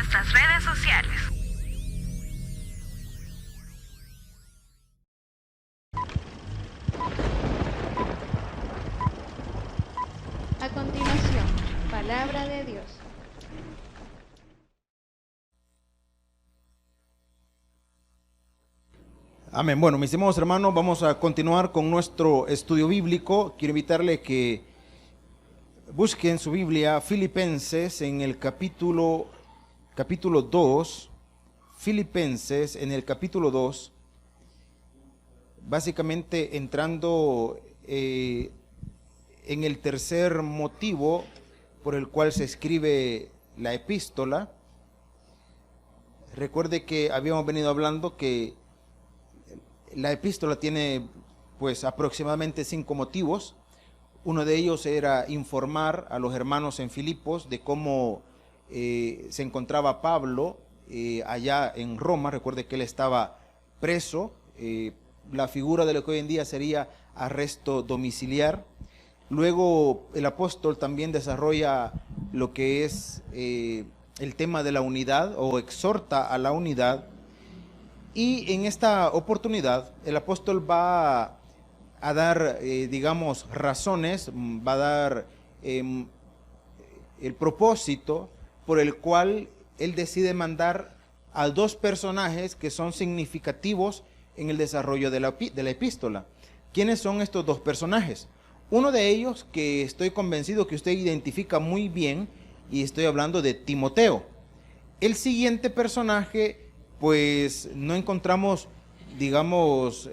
nuestras redes sociales. A continuación, palabra de Dios. Amén. Bueno, mis estimados hermanos, vamos a continuar con nuestro estudio bíblico. Quiero invitarle que busquen su Biblia, Filipenses, en el capítulo 2. Filipenses, en el capítulo 2. Básicamente entrando en el tercer motivo por el cual se escribe la epístola. Recuerde que habíamos venido hablando que la epístola tiene pues aproximadamente 5 motivos. Uno de ellos era informar a los hermanos en Filipos de cómo se encontraba Pablo allá en Roma. Recuerde que él estaba preso. La figura de lo que hoy en día sería arresto domiciliar. Luego el apóstol también desarrolla lo que es el tema de la unidad, o exhorta a la unidad. Y en esta oportunidad el apóstol va a dar, digamos, razones, va a dar el propósito por el cual él decide mandar a 2 personajes que son significativos en el desarrollo de la epístola. ¿Quiénes son estos 2 personajes? Uno de ellos, que estoy convencido que usted identifica muy bien, y estoy hablando de Timoteo. El siguiente personaje, pues no encontramos, digamos,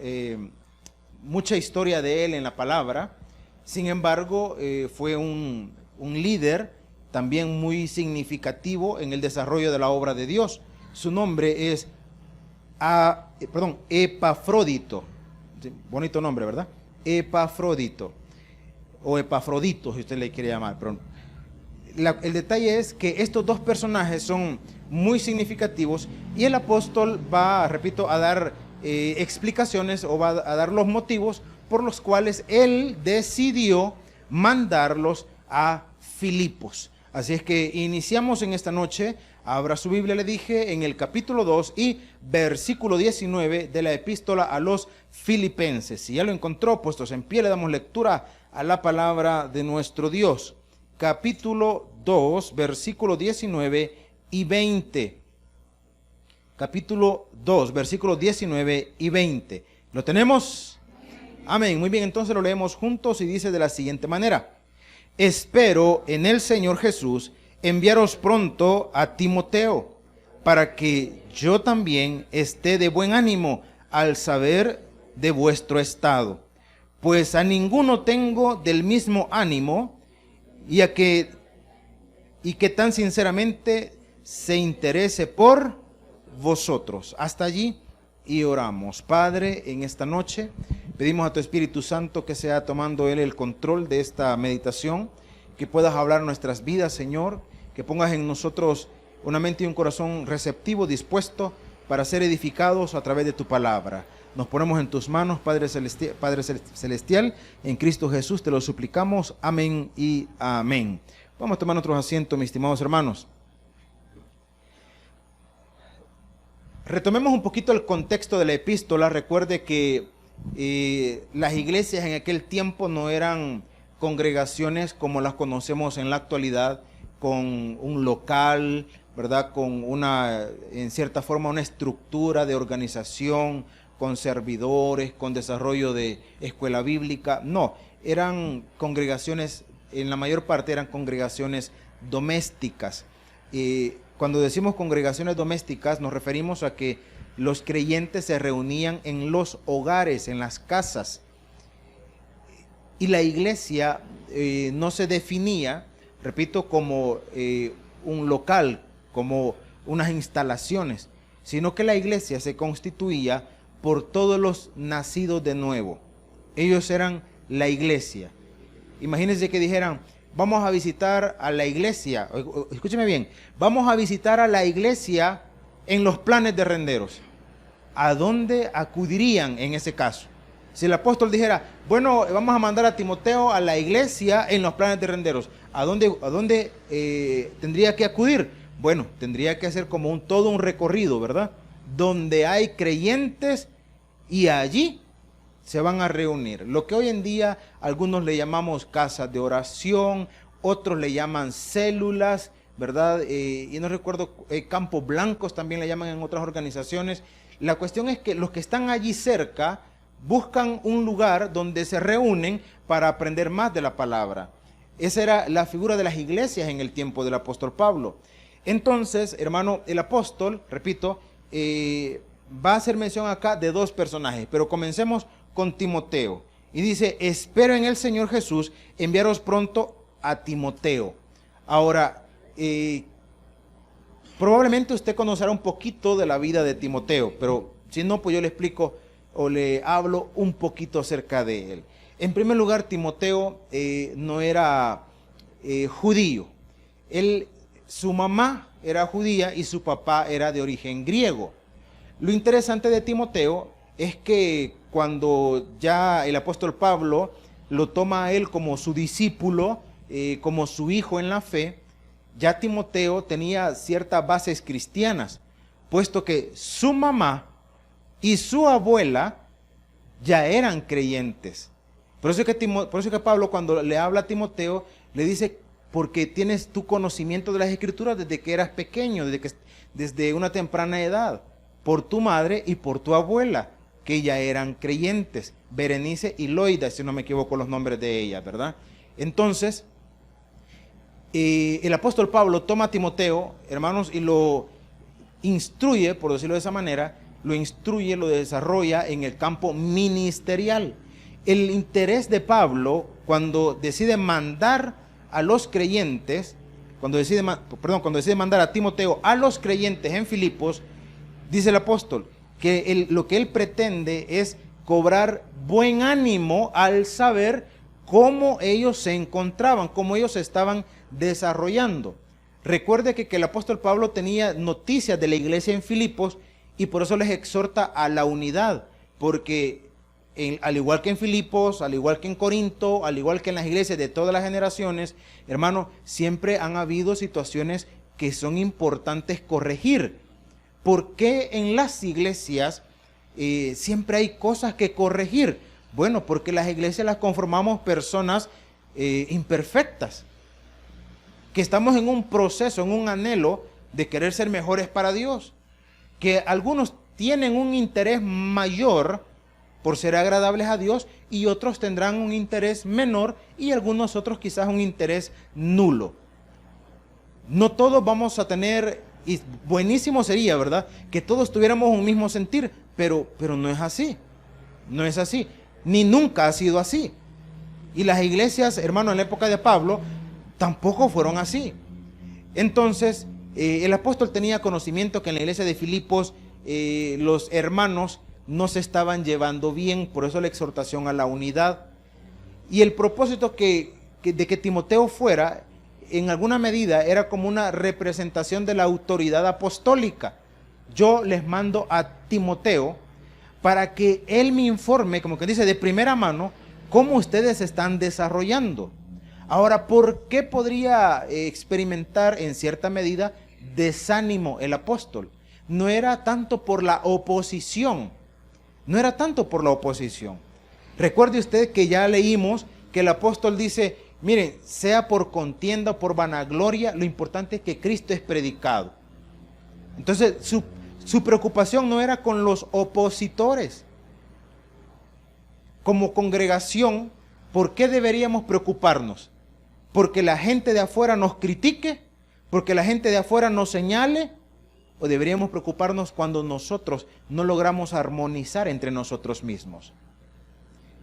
mucha historia de él en la palabra. Sin embargo, fue un líder también muy significativo en el desarrollo de la obra de Dios. Su nombre es Epafrodito. Bonito nombre, ¿verdad? Epafrodito, o Epafrodito, si usted le quiere llamar. Pero el detalle es que estos 2 personajes son muy significativos, y el apóstol va, repito, a dar explicaciones, o va a dar los motivos por los cuales él decidió mandarlos a Filipos. Así es que iniciamos en esta noche. Abra su Biblia, le dije, en el capítulo 2 y versículo 19 de la epístola a los Filipenses. Si ya lo encontró, puestos en pie, le damos lectura a la palabra de nuestro Dios. Capítulo 2, versículo 19 y 20. Capítulo 2, versículos 19 y 20. ¿Lo tenemos? Amén. Muy bien, entonces lo leemos juntos y dice de la siguiente manera: espero en el Señor Jesús enviaros pronto a Timoteo, para que yo también esté de buen ánimo al saber de vuestro estado. Pues a ninguno tengo del mismo ánimo, y que tan sinceramente se interese por vosotros. Hasta allí, y oramos. Padre, en esta noche pedimos a tu Espíritu Santo que sea tomando Él el control de esta meditación, que puedas hablar nuestras vidas, Señor, que pongas en nosotros una mente y un corazón receptivo, dispuesto para ser edificados a través de tu palabra. Nos ponemos en tus manos, Padre Celestial, en Cristo Jesús te lo suplicamos. Amén y amén. Vamos a tomar nuestros asientos, mis estimados hermanos. Retomemos un poquito el contexto de la epístola. Recuerde que las iglesias en aquel tiempo no eran congregaciones como las conocemos en la actualidad, con un local, ¿verdad? Con en cierta forma, una estructura de organización, con servidores, con desarrollo de escuela bíblica. No, eran congregaciones, en la mayor parte eran congregaciones domésticas. Cuando decimos congregaciones domésticas, nos referimos a que los creyentes se reunían en los hogares, en las casas. Y la iglesia no se definía, repito, como un local, como unas instalaciones, sino que la iglesia se constituía por todos los nacidos de nuevo. Ellos eran la iglesia. Imagínense que dijeran: vamos a visitar a la iglesia, escúcheme bien, vamos a visitar a la iglesia en Los Planes de Renderos. ¿A dónde acudirían en ese caso? Si el apóstol dijera: bueno, vamos a mandar a Timoteo a la iglesia en Los Planes de Renderos, ¿a dónde tendría que acudir? Bueno, tendría que hacer como todo un recorrido, ¿verdad? Donde hay creyentes y allí se van a reunir. Lo que hoy en día algunos le llamamos casas de oración, otros le llaman células, ¿verdad? Y no recuerdo, campos blancos también le llaman en otras organizaciones. La cuestión es que los que están allí cerca buscan un lugar donde se reúnen para aprender más de la palabra. Esa era la figura de las iglesias en el tiempo del apóstol Pablo. Entonces, hermano, el apóstol, repito, va a hacer mención acá de dos personajes, pero comencemos con Timoteo. Y dice, espero en el Señor Jesús enviaros pronto a Timoteo. Ahora, probablemente usted conocerá un poquito de la vida de Timoteo, pero si no, pues yo le explico o le hablo un poquito acerca de él. En primer lugar, Timoteo no era judío. Su mamá era judía y su papá era de origen griego. Lo interesante de Timoteo es que cuando ya el apóstol Pablo lo toma a él como su discípulo, como su hijo en la fe, ya Timoteo tenía ciertas bases cristianas, puesto que su mamá y su abuela ya eran creyentes. Por eso que Pablo, cuando le habla a Timoteo, le dice, porque tienes tu conocimiento de las Escrituras desde que eras pequeño, desde una temprana edad, por tu madre y por tu abuela, que ya eran creyentes, Berenice y Loida, si no me equivoco los nombres de ellas, ¿verdad? Entonces, el apóstol Pablo toma a Timoteo, hermanos, y lo instruye, por decirlo de esa manera, lo desarrolla en el campo ministerial. El interés de Pablo, cuando decide mandar a los creyentes, cuando decide mandar a Timoteo a los creyentes en Filipos, dice el apóstol que lo que él pretende es cobrar buen ánimo al saber cómo ellos se encontraban, cómo ellos se estaban desarrollando. Recuerde que el apóstol Pablo tenía noticias de la iglesia en Filipos y por eso les exhorta a la unidad, porque al igual que en Filipos, al igual que en Corinto, al igual que en las iglesias de todas las generaciones, hermano, siempre han habido situaciones que son importantes corregir. ¿Por qué en las iglesias siempre hay cosas que corregir? Bueno, porque las iglesias las conformamos personas imperfectas, que estamos en un proceso, en un anhelo de querer ser mejores para Dios, que algunos tienen un interés mayor por ser agradables a Dios y otros tendrán un interés menor y algunos otros quizás un interés nulo. No todos vamos a tener, y buenísimo sería, ¿verdad?, que todos tuviéramos un mismo sentir, pero no es así, no es así, ni nunca ha sido así. Y las iglesias, hermano, en la época de Pablo, tampoco fueron así. Entonces, el apóstol tenía conocimiento que en la iglesia de Filipos los hermanos no se estaban llevando bien, por eso la exhortación a la unidad. Y el propósito de que Timoteo fuera, en alguna medida, era como una representación de la autoridad apostólica. Yo les mando a Timoteo para que él me informe, como que dice, de primera mano, cómo ustedes se están desarrollando. Ahora, ¿por qué podría experimentar en cierta medida desánimo el apóstol? No era tanto por la oposición, Recuerde usted que ya leímos que el apóstol dice, miren, sea por contienda o por vanagloria, lo importante es que Cristo es predicado. Entonces, su preocupación no era con los opositores. Como congregación, ¿por qué deberíamos preocuparnos? ¿Porque la gente de afuera nos critique? ¿Porque la gente de afuera nos señale? ¿O deberíamos preocuparnos cuando nosotros no logramos armonizar entre nosotros mismos?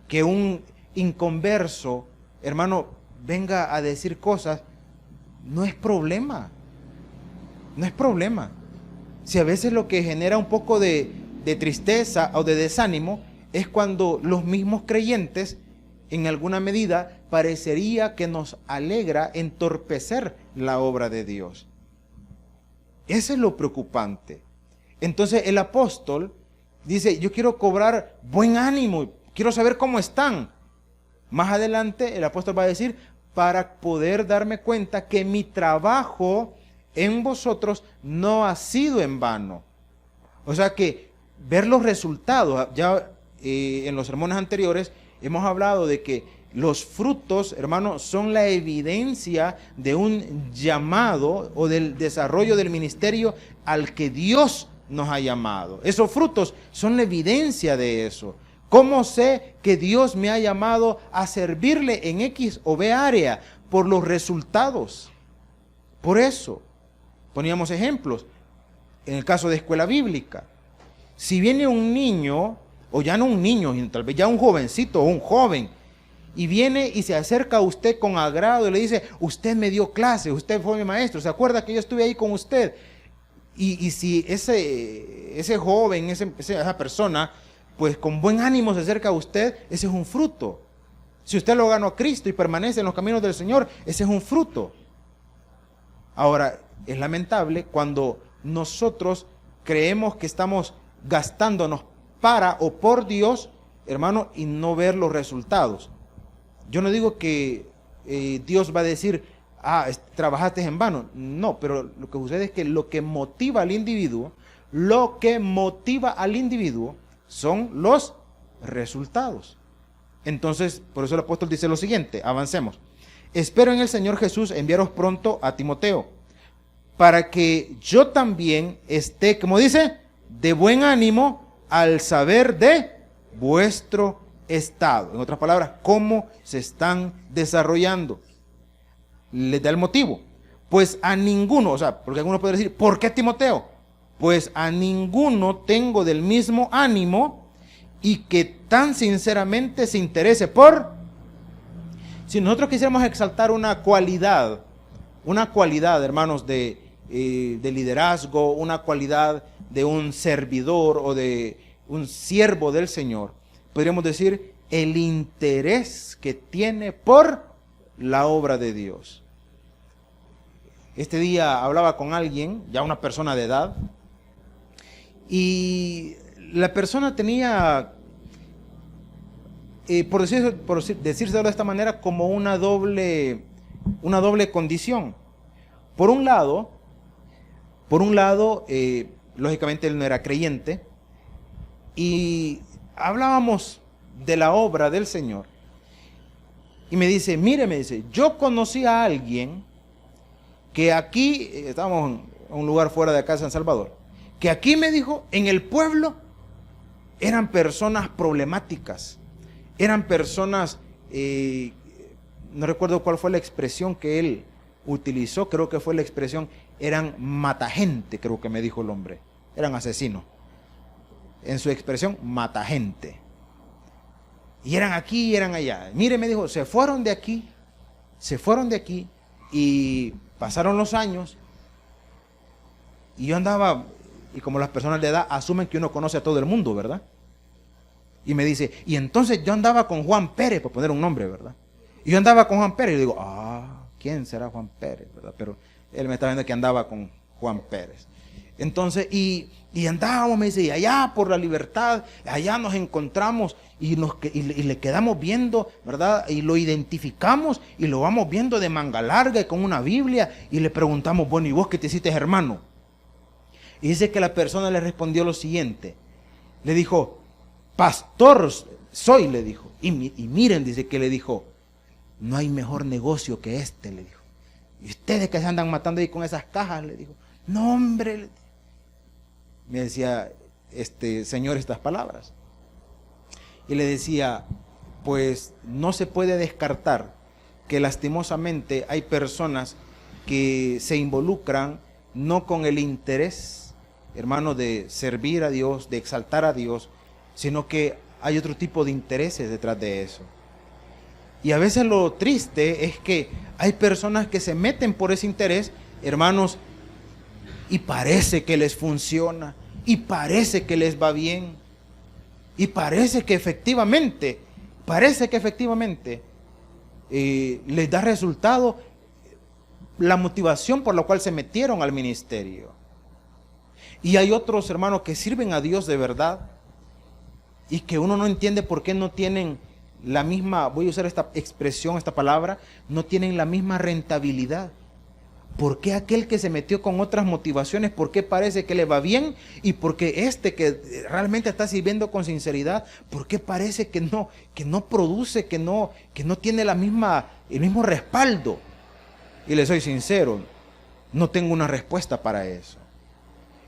Que un inconverso, hermano, venga a decir cosas, no es problema. No es problema. Si a veces lo que genera un poco de tristeza o de desánimo es cuando los mismos creyentes, en alguna medida, parecería que nos alegra entorpecer la obra de Dios. Eso es lo preocupante. Entonces el apóstol dice, yo quiero cobrar buen ánimo, quiero saber cómo están. Más adelante el apóstol va a decir, para poder darme cuenta que mi trabajo en vosotros no ha sido en vano. O sea que ver los resultados, ya en los sermones anteriores hemos hablado de que los frutos, hermanos, son la evidencia de un llamado o del desarrollo del ministerio al que Dios nos ha llamado. Esos frutos son la evidencia de eso. ¿Cómo sé que Dios me ha llamado a servirle en X o B área? Por los resultados. Por eso, poníamos ejemplos. En el caso de escuela bíblica, si viene un niño, o ya no un niño, tal vez ya un jovencito o un joven, y viene y se acerca a usted con agrado y le dice, usted me dio clase, usted fue mi maestro, ¿se acuerda que yo estuve ahí con usted? Y si ese joven, esa persona, pues con buen ánimo se acerca a usted, ese es un fruto. Si usted lo ganó a Cristo y permanece en los caminos del Señor, ese es un fruto. Ahora, es lamentable cuando nosotros creemos que estamos gastándonos para o por Dios, hermano, y no ver los resultados. Yo no digo que Dios va a decir, trabajaste en vano. No, pero lo que sucede es que lo que motiva al individuo son los resultados. Entonces, por eso el apóstol dice lo siguiente, avancemos. Espero en el Señor Jesús enviaros pronto a Timoteo, para que yo también esté, como dice, de buen ánimo al saber de vuestro estado. En otras palabras, cómo se están desarrollando. Les da el motivo. Pues a ninguno, o sea, porque algunos pueden decir, ¿por qué Timoteo? Pues a ninguno tengo del mismo ánimo y que tan sinceramente se interese por... Si nosotros quisiéramos exaltar una cualidad, hermanos, de liderazgo, una cualidad de un servidor o de un siervo del Señor, podríamos decir el interés que tiene por la obra de Dios. Este día hablaba con alguien, ya una persona de edad, y la persona tenía, por decírselo de esta manera, como una doble condición. Por un lado, lógicamente él no era creyente, y hablábamos de la obra del Señor. Y me dice, mire, yo conocí a alguien que aquí, estábamos en un lugar fuera de acá, San Salvador, que aquí me dijo, en el pueblo eran personas problemáticas, eran personas, no recuerdo cuál fue la expresión que él utilizó, creo que fue la expresión, eran matagente, creo que me dijo el hombre, eran asesinos. En su expresión, matagente. Y eran aquí y eran allá. Mire, me dijo, se fueron de aquí y pasaron los años y yo andaba, y como las personas de edad asumen que uno conoce a todo el mundo, ¿verdad? Y me dice, y entonces yo andaba con Juan Pérez, por poner un nombre, ¿verdad? Y yo andaba con Juan Pérez y le digo, ¿quién será Juan Pérez, verdad? Pero él me está viendo que andaba con Juan Pérez. Entonces, y andábamos, me dice, y allá por la Libertad, allá nos encontramos y le quedamos viendo, ¿verdad? Y lo identificamos y lo vamos viendo de manga larga y con una Biblia y le preguntamos, bueno, ¿y vos qué te hiciste, hermano? Y dice que la persona le respondió lo siguiente, le dijo, pastor soy, le dijo, y miren, dice que le dijo, no hay mejor negocio que este, le dijo. Y ustedes que se andan matando ahí con esas cajas, le dijo, no hombre, me decía señor estas palabras. Y le decía, pues no se puede descartar que lastimosamente hay personas que se involucran no con el interés, hermano, de servir a Dios, de exaltar a Dios, sino que hay otro tipo de intereses detrás de eso. Y a veces lo triste es que hay personas que se meten por ese interés, hermanos, y parece que les funciona, y parece que les va bien, y parece que efectivamente les da resultado la motivación por la cual se metieron al ministerio. Y hay otros hermanos que sirven a Dios de verdad y que uno no entiende por qué no tienen la misma, voy a usar esta expresión, esta palabra, no tienen la misma rentabilidad. ¿Por qué aquel que se metió con otras motivaciones, por qué parece que le va bien? Y por qué este que realmente está sirviendo con sinceridad, ¿por qué parece que no produce, que no tiene el mismo respaldo? Y le soy sincero, no tengo una respuesta para eso.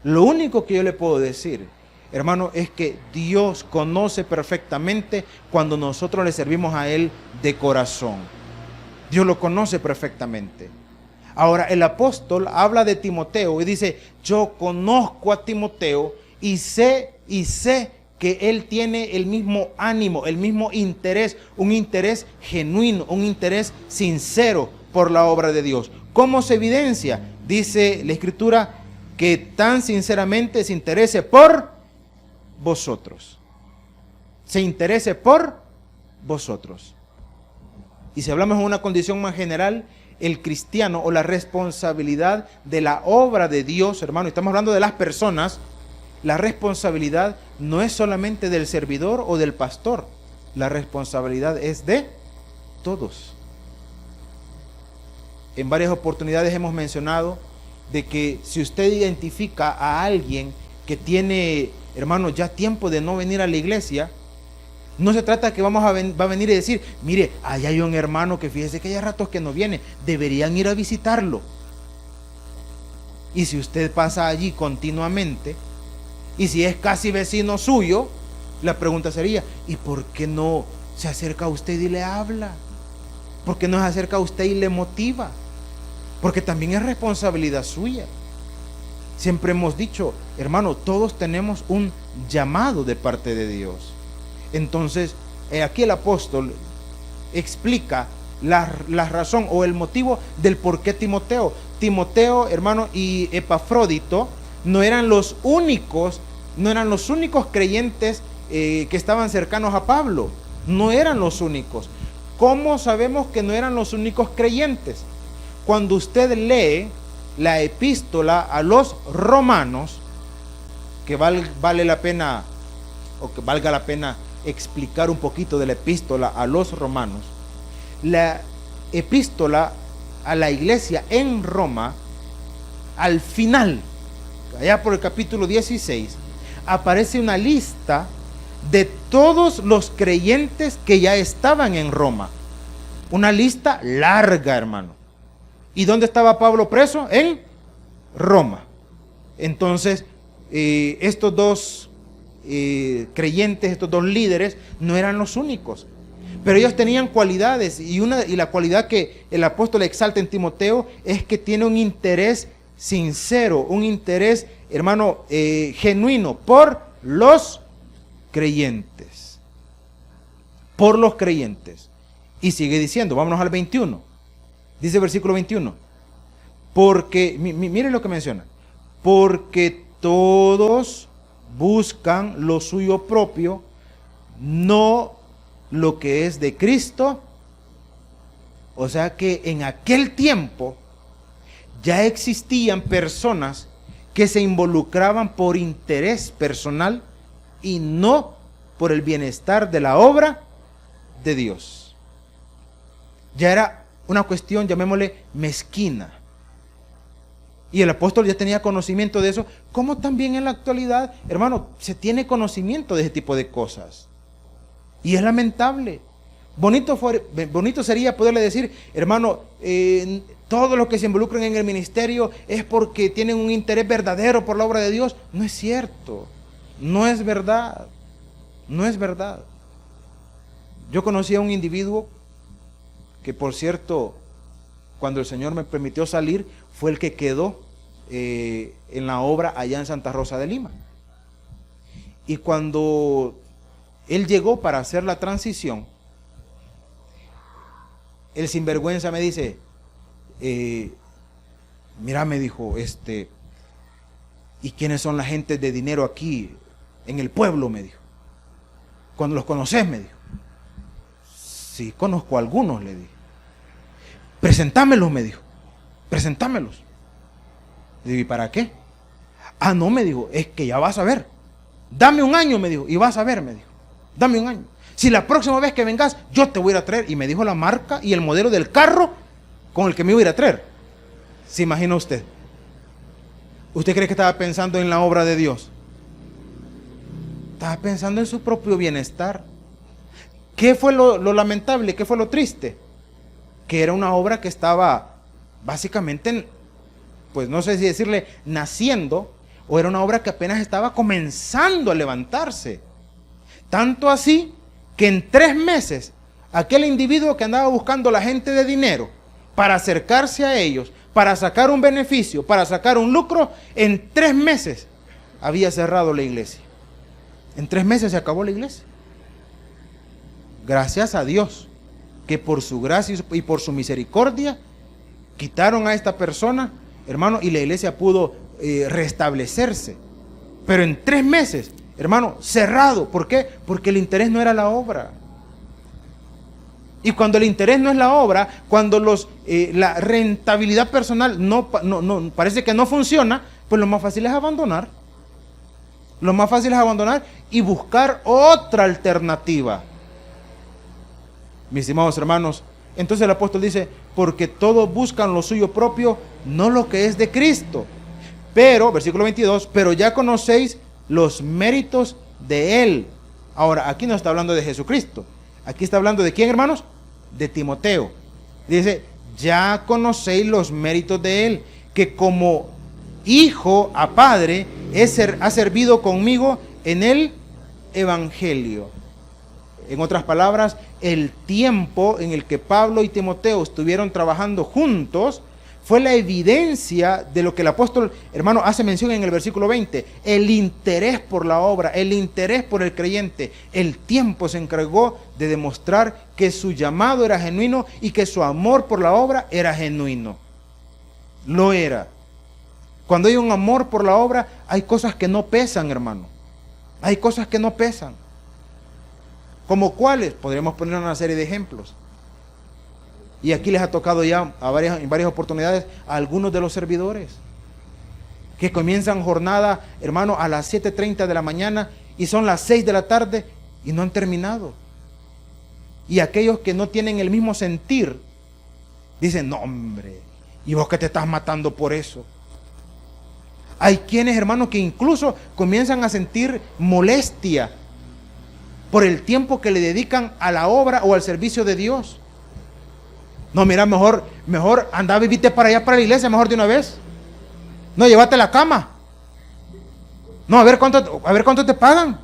Lo único que yo le puedo decir, hermano, es que Dios conoce perfectamente cuando nosotros le servimos a Él de corazón. Dios lo conoce perfectamente. Ahora, el apóstol habla de Timoteo y dice, yo conozco a Timoteo y sé que él tiene el mismo ánimo, el mismo interés, un interés genuino, un interés sincero por la obra de Dios. ¿Cómo se evidencia? Dice la Escritura que tan sinceramente se interese por vosotros. Se interese por vosotros. Y si hablamos en una condición más general, el cristiano o la responsabilidad de la obra de Dios, hermano, estamos hablando de las personas, la responsabilidad no es solamente del servidor o del pastor, la responsabilidad es de todos. En varias oportunidades hemos mencionado de que si usted identifica a alguien que tiene, hermano, ya tiempo de no venir a la iglesia, no se trata que va a venir y decir, mire, allá hay un hermano que fíjese que hay ratos que no viene, deberían ir a visitarlo. Y si usted pasa allí continuamente, y si es casi vecino suyo, la pregunta sería, ¿y por qué no se acerca a usted y le habla? ¿Por qué no se acerca a usted y le motiva? Porque también es responsabilidad suya. Siempre hemos dicho, hermano, todos tenemos un llamado de parte de Dios. Entonces, aquí el apóstol explica la razón o el motivo del por qué Timoteo. Timoteo, hermano, y Epafrodito no eran los únicos creyentes que estaban cercanos a Pablo. No eran los únicos. ¿Cómo sabemos que no eran los únicos creyentes? Cuando usted lee la epístola a los romanos, que vale la pena, o que valga la pena explicar un poquito de la epístola a los romanos. La epístola a la iglesia en Roma, al final, allá por el capítulo 16, aparece una lista de todos los creyentes que ya estaban en Roma. Una lista larga, hermano. ¿Y dónde estaba Pablo preso? En Roma. Entonces, estos dos creyentes, estos dos líderes, no eran los únicos, pero ellos tenían cualidades, y la cualidad que el apóstol exalta en Timoteo es que tiene un interés sincero, un interés, hermano, genuino por los creyentes, por los creyentes. Y sigue diciendo, vámonos al 21, dice el versículo 21, porque, miren lo que menciona, porque todos buscan lo suyo propio, no lo que es de Cristo. O sea que en aquel tiempo ya existían personas que se involucraban por interés personal y no por el bienestar de la obra de Dios. Ya era una cuestión, llamémosle, mezquina. Y el apóstol ya tenía conocimiento de eso, como también en la actualidad, hermano, se tiene conocimiento de ese tipo de cosas. Y es lamentable. Bonito sería poderle decir, hermano, todos los que se involucran en el ministerio es porque tienen un interés verdadero por la obra de Dios. No es cierto, no es verdad, no es verdad. Yo conocí a un individuo que, por cierto, cuando el Señor me permitió salir, fue el que quedó en la obra allá en Santa Rosa de Lima. Y cuando él llegó para hacer la transición, el sinvergüenza me dice, mira, me dijo, ¿y quiénes son la gente de dinero aquí en el pueblo? Me dijo. ¿Cuándo los conoces? Me dijo. Sí, conozco a algunos, le dije. Presentámelos, me dijo. Presentámelos. Le digo, ¿y para qué? Ah, no, me dijo, es que ya vas a ver. Dame un año, me dijo, y vas a ver, me dijo. Dame un año. Si la próxima vez que vengas, yo te voy a ir a traer. Y me dijo la marca y el modelo del carro con el que me iba a ir a traer. ¿Se imagina usted? ¿Usted cree que estaba pensando en la obra de Dios? Estaba pensando en su propio bienestar. ¿Qué fue lo lamentable? ¿Qué fue lo triste? Que era una obra que estaba básicamente, pues no sé si decirle naciendo, o era una obra que apenas estaba comenzando a levantarse. Tanto así que en 3 meses, aquel individuo que andaba buscando la gente de dinero para acercarse a ellos, para sacar un beneficio, para sacar un lucro, en 3 meses había cerrado la iglesia. En 3 meses se acabó la iglesia. Gracias a Dios, que por su gracia y por su misericordia, quitaron a esta persona, hermano, y la iglesia pudo restablecerse. Pero en 3 meses, hermano, cerrado. ¿Por qué? Porque el interés no era la obra. Y cuando el interés no es la obra, cuando la rentabilidad personal no parece que no funciona, pues lo más fácil es abandonar. Lo más fácil es abandonar y buscar otra alternativa. Mis estimados hermanos, entonces el apóstol dice, porque todos buscan lo suyo propio, no lo que es de Cristo. Pero, versículo 22, pero ya conocéis los méritos de Él. Ahora, aquí no está hablando de Jesucristo. Aquí está hablando de quién, hermanos? De Timoteo. Dice, ya conocéis los méritos de Él, que como hijo a padre ha servido conmigo en el Evangelio. En otras palabras, el tiempo en el que Pablo y Timoteo estuvieron trabajando juntos fue la evidencia de lo que el apóstol, hermano, hace mención en el versículo 20. El interés por la obra, el interés por el creyente. El tiempo se encargó de demostrar que su llamado era genuino y que su amor por la obra era genuino. Lo era. Cuando hay un amor por la obra, hay cosas que no pesan, hermano. Hay cosas que no pesan. ¿Como cuáles? Podríamos poner una serie de ejemplos. Y aquí les ha tocado ya en varias oportunidades a algunos de los servidores que comienzan jornada, hermano, a las 7:30 de la mañana y son las 6 de la tarde y no han terminado. Y aquellos que no tienen el mismo sentir dicen, no hombre, ¿y vos que te estás matando por eso? Hay quienes, hermanos, que incluso comienzan a sentir molestia por el tiempo que le dedican a la obra o al servicio de Dios. No, mira, mejor anda a vivirte para allá, para la iglesia, mejor de una vez. No, llévate la cama. No, a ver cuánto te pagan.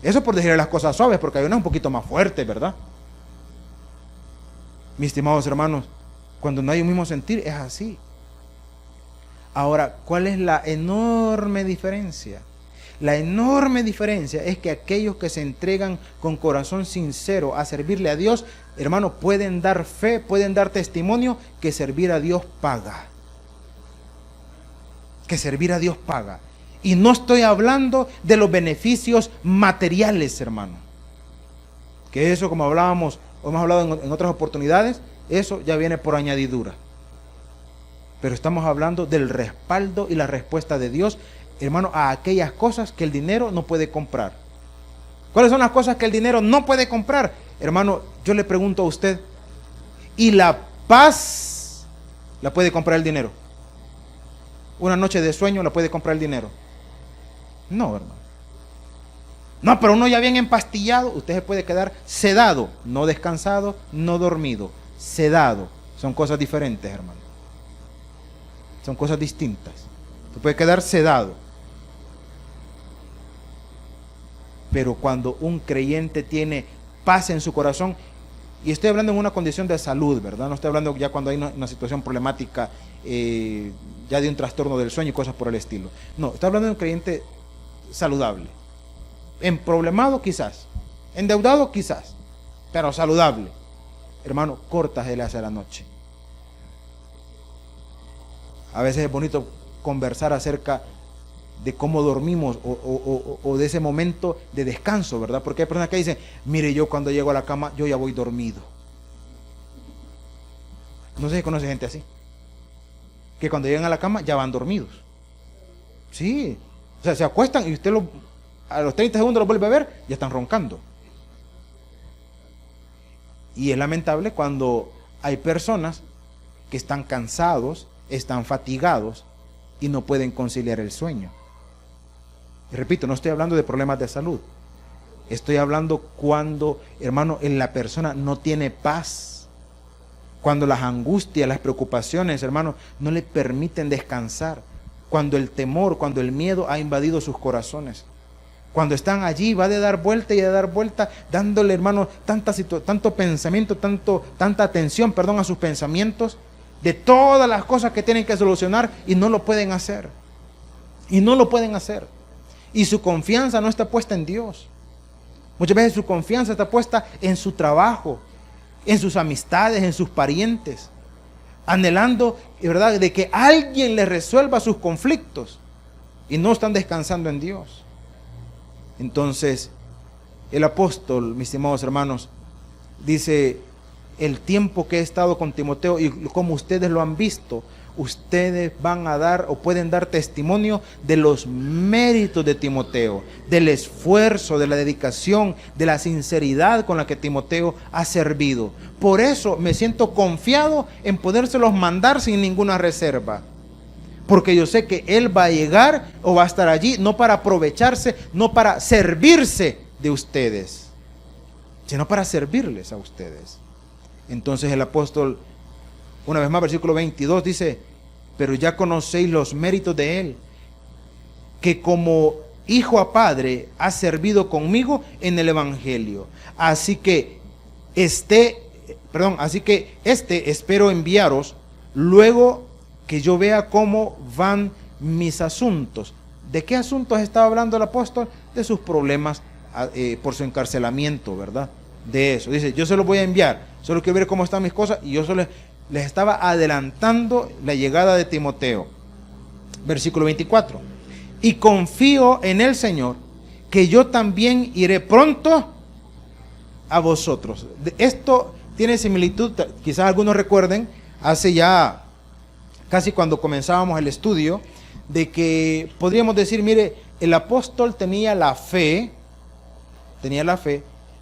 Eso por decirle las cosas suaves, porque hay unas un poquito más fuertes, ¿verdad? Mis estimados hermanos, cuando no hay un mismo sentir, es así. Ahora, ¿cuál es la enorme diferencia? La enorme diferencia es que aquellos que se entregan con corazón sincero a servirle a Dios, hermano, pueden dar fe, pueden dar testimonio que servir a Dios paga. Que servir a Dios paga. Y no estoy hablando de los beneficios materiales, hermano. Que eso, como hablábamos, o hemos hablado en otras oportunidades, eso ya viene por añadidura. Pero estamos hablando del respaldo y la respuesta de Dios, hermano, a aquellas cosas que el dinero no puede comprar. ¿Cuáles son las cosas que el dinero no puede comprar? Hermano, yo le pregunto a usted, ¿y la paz la puede comprar el dinero? ¿Una noche de sueño la puede comprar el dinero? No, hermano. No, pero uno ya bien empastillado, usted se puede quedar sedado, no descansado, no dormido, sedado. Son cosas diferentes, hermano. Son cosas distintas. Se puede quedar sedado. Pero cuando un creyente tiene paz en su corazón, y estoy hablando en una condición de salud, ¿verdad? No estoy hablando ya cuando hay una situación problemática, ya de un trastorno del sueño y cosas por el estilo. No, estoy hablando de un creyente saludable. Emproblemado quizás, endeudado quizás, pero saludable. Hermano, corta se le hace la noche. A veces es bonito conversar acerca de cómo dormimos o de ese momento de descanso, ¿verdad? Porque hay personas que dicen, mire, yo cuando llego a la cama, yo ya voy dormido. No sé si conoce gente así, que cuando llegan a la cama ya van dormidos. Sí, o sea, se acuestan y usted a los 30 segundos los vuelve a ver, ya están roncando. Y es lamentable cuando hay personas que están cansados, están fatigados y no pueden conciliar el sueño. Y repito, no estoy hablando de problemas de salud. Estoy hablando cuando, hermano, la persona no tiene paz. Cuando las angustias, las preocupaciones, hermano, no le permiten descansar. Cuando el temor, cuando el miedo ha invadido sus corazones. Cuando están allí, va de dar vuelta y de dar vuelta, dándole, hermano, tanto pensamiento, tanta atención, a sus pensamientos, de todas las cosas que tienen que solucionar y no lo pueden hacer. Y no lo pueden hacer. Y su confianza no está puesta en Dios. Muchas veces su confianza está puesta en su trabajo, en sus amistades, en sus parientes, anhelando, ¿verdad?, de que alguien le resuelva sus conflictos y no están descansando en Dios. Entonces, el apóstol, mis estimados hermanos, dice: el tiempo que he estado con Timoteo y como ustedes lo han visto, ustedes van a dar o pueden dar testimonio de los méritos de Timoteo, del esfuerzo, de la dedicación, de la sinceridad con la que Timoteo ha servido. Por eso me siento confiado en podérselos mandar sin ninguna reserva, porque yo sé que él va a llegar o va a estar allí no para aprovecharse, no para servirse de ustedes, sino para servirles a ustedes. Entonces el apóstol, una vez más, versículo 22 dice: pero ya conocéis los méritos de él, que como hijo a padre ha servido conmigo en el evangelio. Así que espero enviaros luego que yo vea cómo van mis asuntos. ¿De qué asuntos estaba hablando el apóstol? De sus problemas por su encarcelamiento, ¿verdad? De eso. Dice: yo se los voy a enviar, solo quiero ver cómo están mis cosas, y yo solo les estaba adelantando la llegada de Timoteo. Versículo 24. Y confío en el Señor que yo también iré pronto a vosotros. Esto tiene similitud, quizás algunos recuerden, hace ya casi cuando comenzábamos el estudio, de que podríamos decir, mire, el apóstol tenía la fe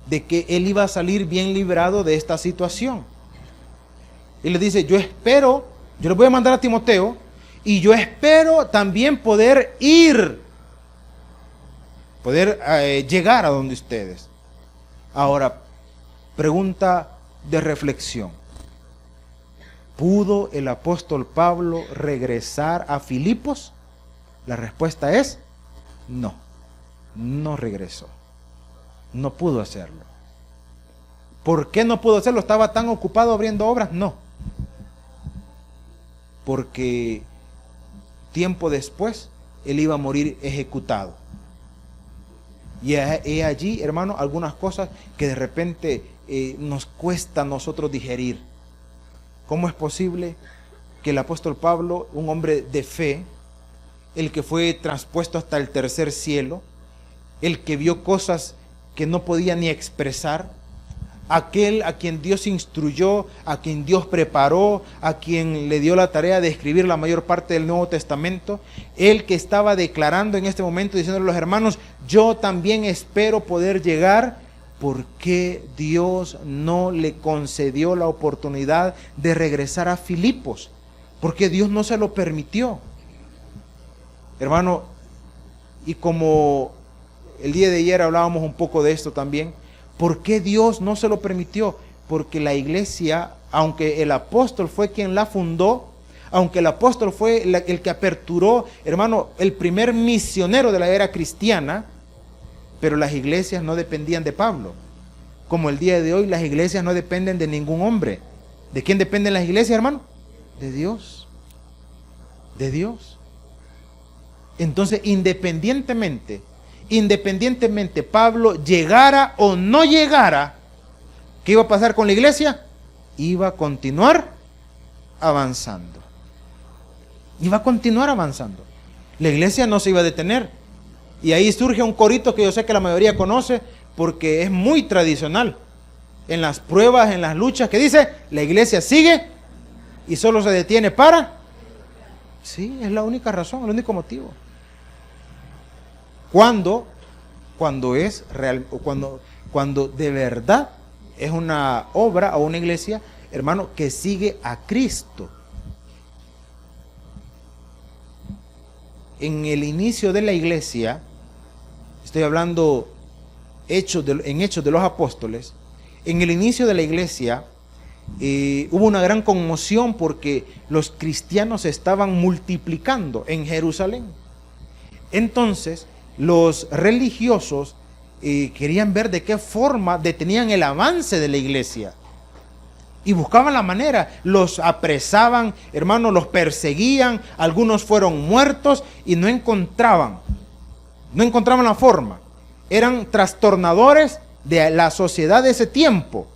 de que él iba a salir bien librado de esta situación. Y le dice: yo les voy a mandar a Timoteo, y yo espero también poder llegar a donde ustedes. Ahora, pregunta de reflexión: ¿pudo el apóstol Pablo regresar a Filipos? La respuesta es no, no regresó. No pudo hacerlo. ¿Por qué no pudo hacerlo? ¿Estaba tan ocupado abriendo obras? No. Porque tiempo después él iba a morir ejecutado. Y he allí, hermano, algunas cosas que de repente nos cuesta a nosotros digerir. ¿Cómo es posible que el apóstol Pablo, un hombre de fe, el que fue traspuesto hasta el tercer cielo, el que vio cosas que no podía ni expresar, aquel a quien Dios instruyó, a quien Dios preparó, a quien le dio la tarea de escribir la mayor parte del Nuevo Testamento, él que estaba declarando en este momento, diciéndole a los hermanos: yo también espero poder llegar? ¿Por qué Dios no le concedió la oportunidad de regresar a Filipos? ¿Por qué Dios no se lo permitió? Hermano, y como el día de ayer hablábamos un poco de esto también, ¿por qué Dios no se lo permitió? Porque la iglesia, aunque el apóstol fue quien la fundó, aunque el apóstol fue el que aperturó, hermano, el primer misionero de la era cristiana, pero las iglesias no dependían de Pablo. Como el día de hoy las iglesias no dependen de ningún hombre. ¿De quién dependen las iglesias, hermano? De Dios. De Dios. Entonces, independientemente Pablo llegara o no llegara, ¿qué iba a pasar con la iglesia? Iba a continuar avanzando. Iba a continuar avanzando. La iglesia no se iba a detener. Y ahí surge un corito que yo sé que la mayoría conoce, porque es muy tradicional. En las pruebas, en las luchas, que dice: la iglesia sigue y solo se detiene para... Sí, es la única razón, el único motivo. Cuando es real, o cuando de verdad es una obra o una iglesia hermano, que sigue a Cristo. En el inicio de la iglesia, estoy hablando en Hechos de los Apóstoles, en el inicio de la iglesia hubo una gran conmoción porque los cristianos se estaban multiplicando en Jerusalén. Entonces, los religiosos querían ver de qué forma detenían el avance de la iglesia. Y buscaban la manera, los apresaban, hermanos, los perseguían, algunos fueron muertos y no encontraban la forma. Eran trastornadores de la sociedad de ese tiempo.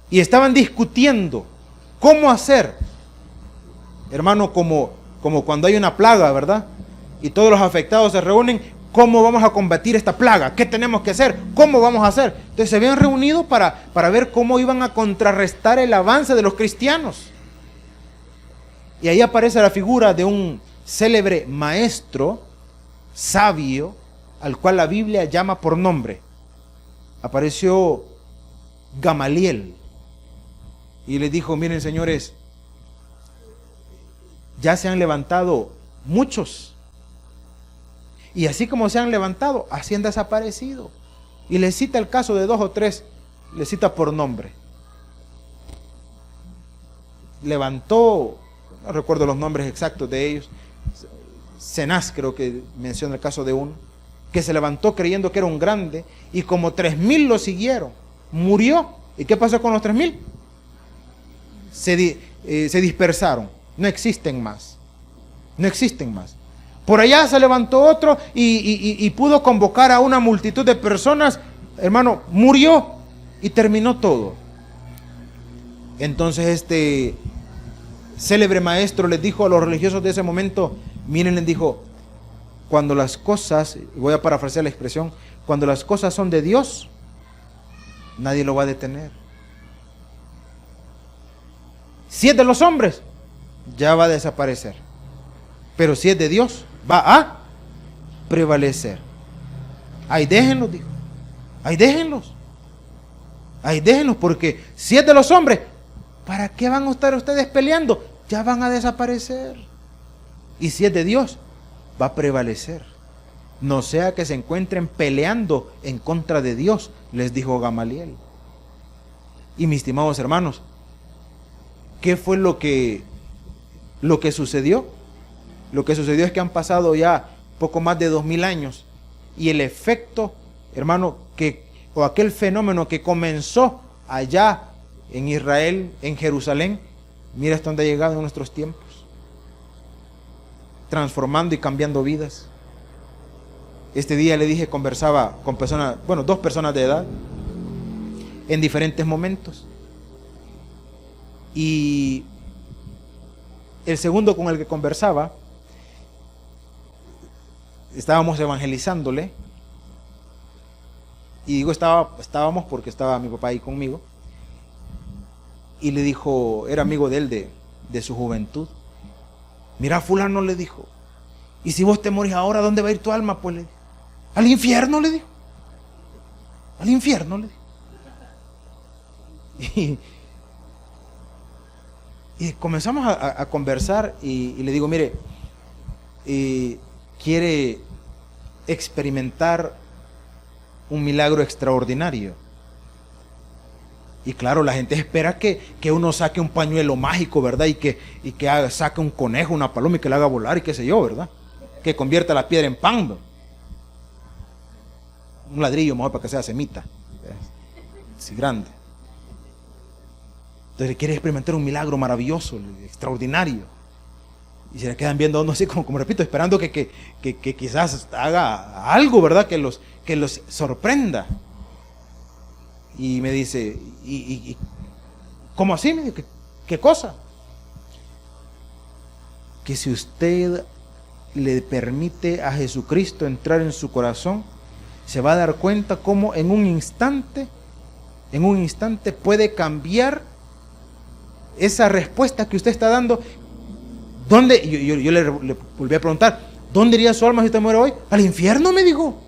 Y estaban discutiendo cómo hacer, hermano, como cuando hay una plaga, ¿verdad? Y todos los afectados se reúnen. ¿Cómo vamos a combatir esta plaga? ¿Qué tenemos que hacer? ¿Cómo vamos a hacer? Entonces se habían reunido para ver cómo iban a contrarrestar el avance de los cristianos. Y ahí aparece la figura de un célebre maestro, sabio, al cual la Biblia llama por nombre. Apareció Gamaliel y le dijo: miren, señores, ya se han levantado muchos. Y así como se han levantado, así han desaparecido. Y le cita el caso de 2 o 3, le cita por nombre. Levantó, no recuerdo los nombres exactos de ellos, Cenaz creo que menciona el caso de uno, que se levantó creyendo que era un grande, y como 3,000 lo siguieron, murió. ¿Y qué pasó con los 3,000? Se dispersaron, no existen más. Por allá se levantó otro y pudo convocar a una multitud de personas. Hermano, murió y terminó todo. Entonces este célebre maestro les dijo a los religiosos de ese momento: miren, les dijo, cuando las cosas, voy a parafrasear la expresión, cuando las cosas son de Dios, nadie lo va a detener. Si es de los hombres, ya va a desaparecer. Pero si es de Dios, va a prevalecer. Ahí déjenlos, dijo. Ahí déjenlos, porque si es de los hombres, ¿para qué van a estar ustedes peleando? Ya van a desaparecer. Y si es de Dios, va a prevalecer. No sea que se encuentren peleando en contra de Dios, les dijo Gamaliel. Y mis estimados hermanos, ¿qué fue lo que sucedió? Lo que sucedió es que han pasado ya poco más de 2000 años y el efecto, hermano, o aquel fenómeno que comenzó allá en Israel, en Jerusalén, mira hasta dónde ha llegado en nuestros tiempos, transformando y cambiando vidas. Este día le dije, conversaba con personas, 2 personas de edad, en diferentes momentos, y el segundo con el que conversaba, estábamos evangelizándole, y digo estábamos porque estaba mi papá ahí conmigo, y le dijo, era amigo de él de su juventud: mira, fulano, le dijo, y si vos te morís ahora, ¿dónde va a ir tu alma? Pues le dijo, al infierno, le dijo, al infierno, le dijo. Y comenzamos a conversar y le digo, mire, quiere experimentar un milagro extraordinario. Y claro, la gente espera que uno saque un pañuelo mágico, ¿verdad? Y que saque un conejo, una paloma y que la haga volar y qué sé yo, ¿verdad? Que convierta la piedra en pan, ¿no? Un ladrillo mejor para que sea semita, así grande. Entonces quiere experimentar un milagro maravilloso, extraordinario. Y se le quedan viendo a uno así como repito, esperando que quizás haga algo, ¿verdad? Que los sorprenda. Y me dice, ¿y cómo así? Me dice, ¿qué cosa? Que si usted le permite a Jesucristo entrar en su corazón, se va a dar cuenta cómo en un instante puede cambiar esa respuesta que usted está dando. ¿Dónde? Yo le volví a preguntar, ¿dónde iría su alma si usted muere hoy? Al infierno, me dijo.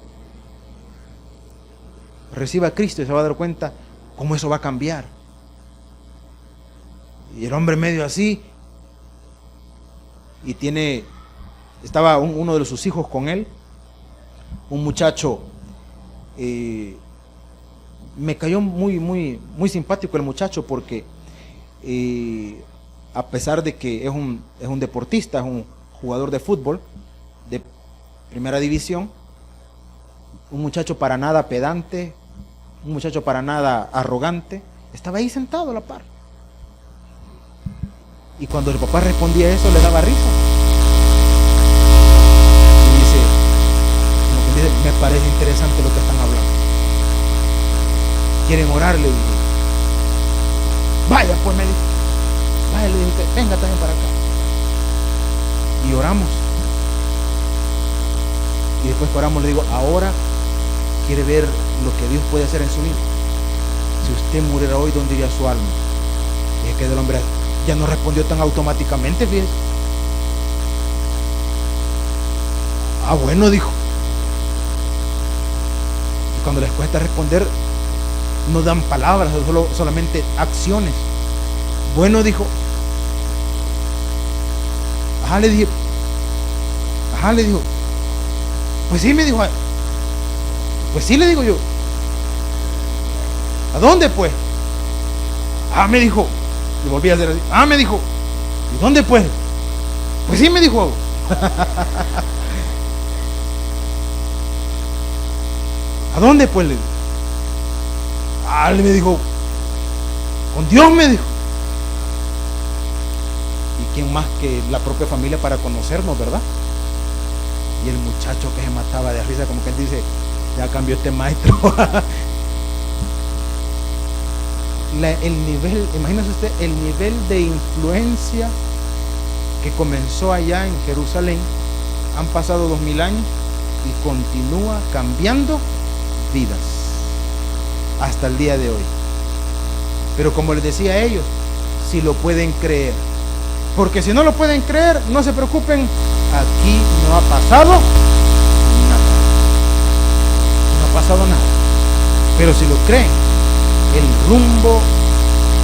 Reciba a Cristo y se va a dar cuenta cómo eso va a cambiar. Y el hombre medio así, y estaba uno de sus hijos con él, un muchacho, me cayó muy simpático el muchacho, porque a pesar de que es un deportista, es un jugador de fútbol de primera división, un muchacho para nada pedante, un muchacho para nada arrogante, estaba ahí sentado a la par. Y cuando el papá respondía eso, le daba risa. Y dice, como que dice, me parece interesante lo que están hablando. ¿Quieren orar? Le dije. Vaya, pues, me dijo. Vaya, le dije, venga también para acá. Y oramos. Y después que oramos le digo, ahora quiere ver lo que Dios puede hacer en su vida. Si usted muriera hoy, ¿dónde iría su alma? Y es que el hombre ya no respondió tan automáticamente, fíjese. Ah, bueno, dijo. Y cuando les cuesta responder, no dan palabras, solamente acciones. Bueno, dijo. Ajá, le dije. Ajá, le dijo. Pues sí, me dijo. Pues sí, le digo yo. ¿A dónde, pues? Ah, me dijo. Y volví a hacer así. Ah, me dijo. ¿Y dónde, pues? Pues sí, me dijo. ¿A dónde, pues? Le dijo. Ah, me dijo. Con Dios, me dijo. ¿Y quién más que la propia familia para conocernos, verdad? Y el muchacho que se mataba de risa, como que él dice, ya cambió este maestro. El nivel, imagínese usted, el nivel de influencia que comenzó allá en Jerusalén. Han pasado 2000 años y continúa cambiando vidas hasta el día de hoy. Pero como les decía a ellos, si lo pueden creer, porque si no lo pueden creer, no se preocupen, aquí no ha pasado nada, no ha pasado nada. Pero si lo creen, el rumbo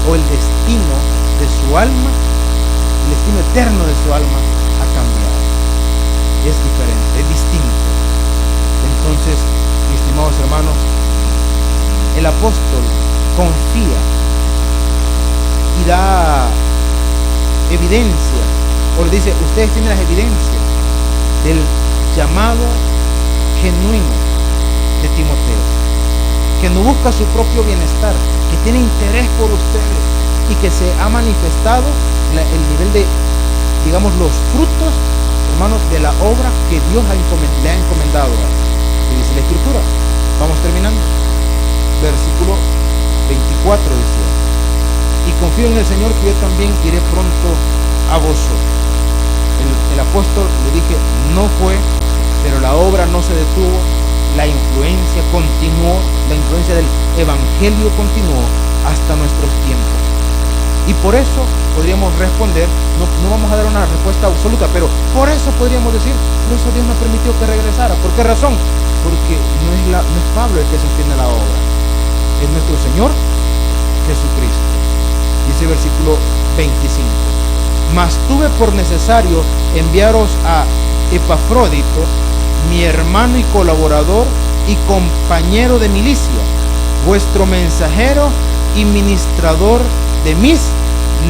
o el destino de su alma, el destino eterno de su alma ha cambiado. Es diferente, es distinto. Entonces, mis estimados hermanos, el apóstol confía y da evidencia, o le dice, ustedes tienen las evidencias del llamado genuino de Timoteo, que no busca su propio bienestar, que tiene interés por ustedes y que se ha manifestado el nivel de, digamos, los frutos, hermanos, de la obra que Dios le ha encomendado. Y dice la Escritura, vamos terminando, versículo 24 dice, y confío en el Señor que yo también iré pronto a vosotros. El apóstol, le dije, no fue, pero la obra no se detuvo. La influencia continuó, la influencia del Evangelio continuó hasta nuestros tiempos. Y por eso podríamos responder, no vamos a dar una respuesta absoluta, pero por eso podríamos decir, por eso Dios no permitió que regresara. ¿Por qué razón? Porque no es Pablo el que sostiene la obra, es nuestro Señor Jesucristo. Dice el versículo 25, mas tuve por necesario enviaros a Epafrodito, mi hermano y colaborador y compañero de milicia, vuestro mensajero y ministrador de mis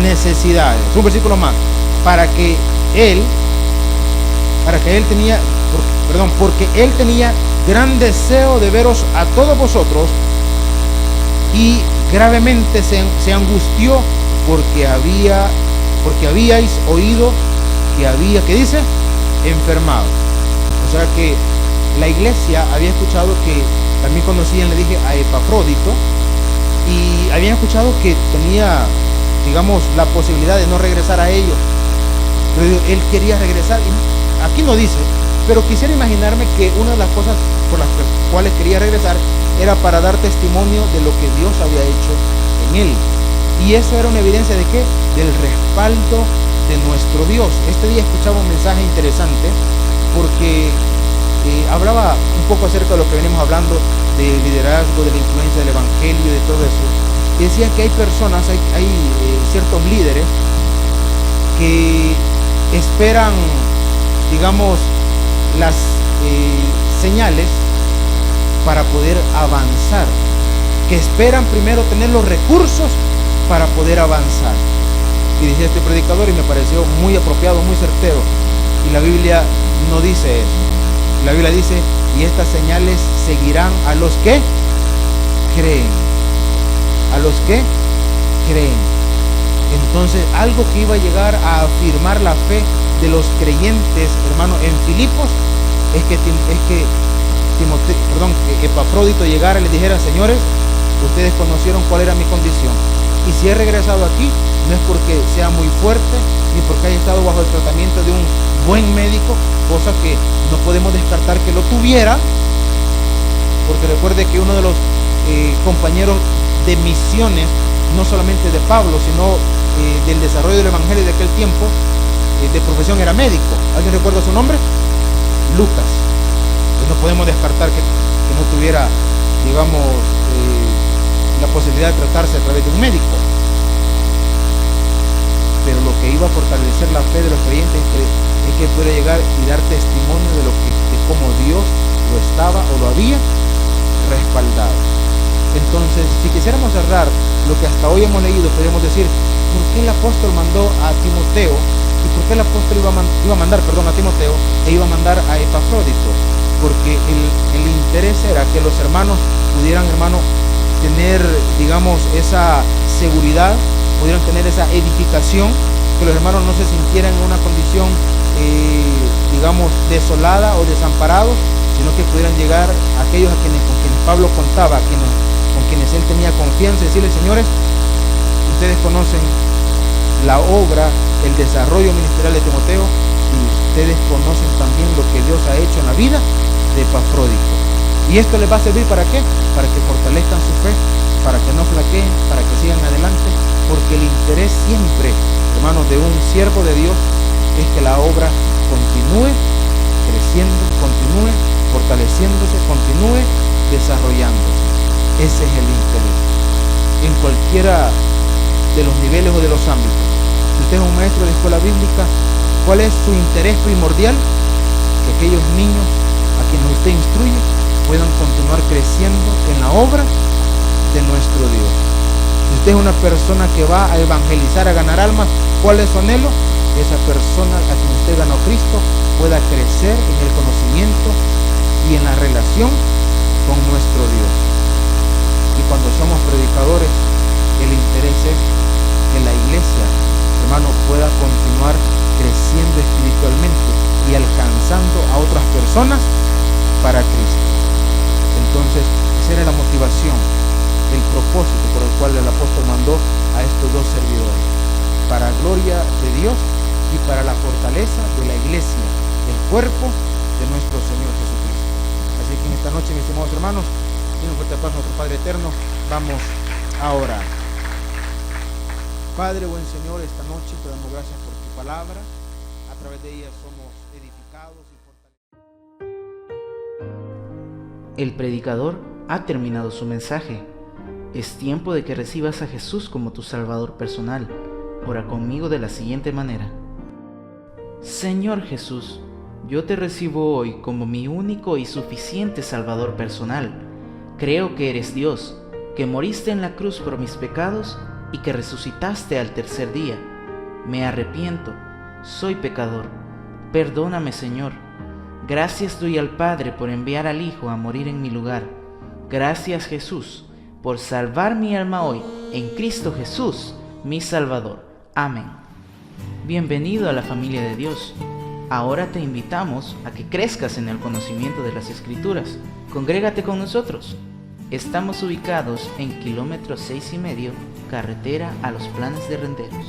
necesidades. Un versículo más. Porque él tenía gran deseo de veros a todos vosotros y gravemente se angustió porque habíais oído que había, ¿qué dice? Enfermado. O sea que la iglesia había escuchado que también conocían, le dije, a Epafrodito, y habían escuchado que tenía, digamos, la posibilidad de no regresar a ellos. Pero él quería regresar, y aquí no dice, pero quisiera imaginarme que una de las cosas por las cuales quería regresar era para dar testimonio de lo que Dios había hecho en él. Y eso era una evidencia de ¿qué? Del respaldo de nuestro Dios. Este día escuchaba un mensaje interesante porque hablaba un poco acerca de lo que venimos hablando, del liderazgo, de la influencia del Evangelio y de todo eso. decía que hay personas, hay ciertos líderes que esperan, digamos, las señales para poder avanzar, que esperan primero tener los recursos para poder avanzar. Y decía este predicador, y me pareció muy apropiado, muy certero, y la Biblia no dice eso. La Biblia dice: y estas señales seguirán a los que creen. A los que creen. Entonces, algo que iba a llegar a afirmar la fe de los creyentes, hermano, en Filipos, es que Epafrodito llegara y les dijera: señores, ustedes conocieron cuál era mi condición, y si he regresado aquí, no es porque sea muy fuerte, ni porque haya estado bajo el tratamiento de un buen médico, cosa que no podemos descartar que lo tuviera, porque recuerde que uno de los compañeros de misiones, no solamente de Pablo, sino del desarrollo del evangelio de aquel tiempo, de profesión era médico. ¿Alguien recuerda su nombre? Lucas. Pues no podemos descartar que no tuviera, digamos, la posibilidad de tratarse a través de un médico. Pero lo que iba a fortalecer la fe de los creyentes es que pudiera llegar y dar testimonio de cómo Dios lo estaba o lo había respaldado. Entonces, si quisiéramos cerrar lo que hasta hoy hemos leído, podríamos decir: ¿por qué el apóstol mandó a Timoteo? ¿Y por qué el apóstol iba a mandar a Timoteo e iba a mandar a Epafrodito? Porque el interés era que los hermanos pudieran, tener, digamos, esa seguridad, pudieran tener esa edificación, que los hermanos no se sintieran en una condición, digamos, desolada o desamparados, sino que pudieran llegar a aquellos con quienes Pablo contaba, con quienes él tenía confianza, y decirles: señores, ustedes conocen la obra, el desarrollo ministerial de Timoteo, y ustedes conocen también lo que Dios ha hecho en la vida de Epafrodito. Y esto les va a servir ¿para qué? Para que fortalezcan su fe, para que no flaqueen, para que sigan adelante, porque el interés siempre, hermanos, de un siervo de Dios es que la obra continúe creciendo, continúe fortaleciéndose, continúe desarrollándose. Ese es el interés. En cualquiera de los niveles o de los ámbitos. Si usted es un maestro de escuela bíblica, ¿cuál es su interés primordial? Que aquellos niños a quienes usted instruye puedan continuar creciendo en la obra de nuestro Dios. Si usted es una persona que va a evangelizar, a ganar almas, ¿cuál es su anhelo? Que esa persona a quien usted ganó Cristo pueda crecer en el conocimiento y en la relación con nuestro Dios. Y cuando somos predicadores, el interés es que la iglesia, hermano, pueda continuar creciendo espiritualmente y alcanzando a otras personas para Cristo. Entonces, esa era la motivación, el propósito por el cual el apóstol mandó a estos dos servidores, para gloria de Dios y para la fortaleza de la iglesia, el cuerpo de nuestro Señor Jesucristo. Así que en esta noche, mis estimados hermanos, y un fuerte aplauso a nuestro Padre eterno, vamos a orar. Padre, buen Señor, esta noche te damos gracias por tu palabra. A través de ella somos edificados y fortalecidos. El predicador ha terminado su mensaje. Es tiempo de que recibas a Jesús como tu Salvador personal. Ora conmigo de la siguiente manera: Señor Jesús, yo te recibo hoy como mi único y suficiente Salvador personal. Creo que eres Dios, que moriste en la cruz por mis pecados y que resucitaste al tercer día. Me arrepiento, soy pecador. Perdóname, Señor. Gracias doy al Padre por enviar al Hijo a morir en mi lugar. Gracias, Jesús, por salvar mi alma hoy en Cristo Jesús, mi Salvador. Amén. Bienvenido a la familia de Dios. Ahora te invitamos a que crezcas en el conocimiento de las Escrituras. Congrégate con nosotros. Estamos ubicados en kilómetro 6,5, carretera a Los Planes de Renderos.